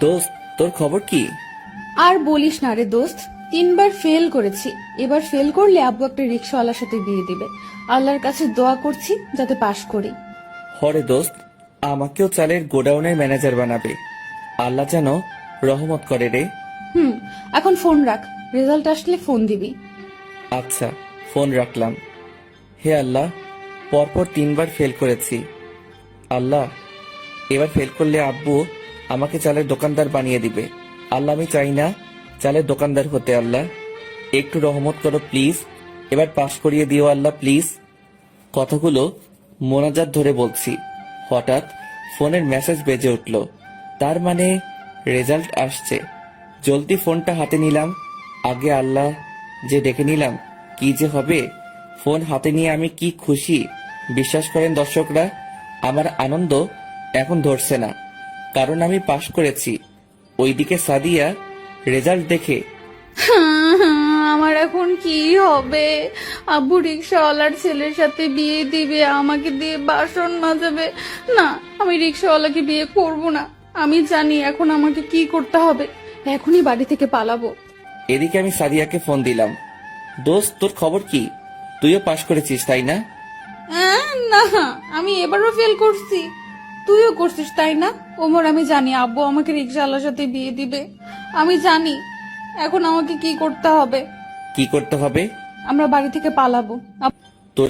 দোস্ত, তোর খবর কি? আর বলিস না রে দোস্ত, 3বার ফেল করেছি। এবার ফেল করলে আব্বু একটা রিক্সাওয়ালার সাথে বিয়ে দিবে। আল্লাহর কাছে দোয়া করছি যাতে পাশ করি। হরে দোস্ত, আমাকেও চালের গোডাউনের ম্যানেজার বানাবে। আল্লাহ যেন রহমত করে রে। এখন ফোন রাখ, রেজাল্ট আসলে ফোন দিবি। আচ্ছা, ফোন রাখলাম। হে আল্লাহ, পরপর 3বার ফেল করেছি। আল্লাহ, এবার ফেল করলে আব্বু আমাকে চালের দোকানদার বানিয়ে দিবে। আল্লাহ, আমি চাই না চালের দোকানদার হতে। আল্লাহ, একটু রহমত করো প্লিজ। এবার পাশ করিয়ে দিও আল্লাহ প্লিজ। কথাগুলো মোনাজাত ধরে বলছি, হঠাৎ ফোনের মেসেজ বেজে উঠল। তার মানে রেজাল্ট আসছে। জলদি ফোনটা হাতে নিলাম। আগে আল্লাহ যে ডেকে নিলাম, কি যে হবে। ফোন হাতে নিয়ে আমি কি খুশি, বিশ্বাস করেন দর্শকরা। আমার আনন্দ এখন ধরছে না, কারণ আমি পাশ করেছি। ওইদিকে সাদিয়া রেজাল্ট দেখে আমার এখন কি হবে? আব্বু রিক্সাওয়ালার ছেলের সাথে বিয়ে দিবে, আমাকে দিয়ে বাসন মাজাবে। না, আমি রিক্সাওয়ালাকে বিয়ে করব না। আমি জানি এখন আমাকে কি করতে হবে। এখনই বাড়ি থেকে পালাবো। এদিকে আমি সাদিয়াকে ফোন দিলাম। দোস্ত, তোর খবর কি? তুইও পাশ করেছিস তাই না? না, আমি এবারও ফেল করছি। তুইও করছিস তাই না? ওমর, আমি জানি আব্বু আমাকে রিক্সাওয়ালার সাথে বিয়ে দিবে। আমি জানি এখন আমাকে কি করতে হবে। কি করতে হবে? আমরা বাড়ি থেকে পালাবো।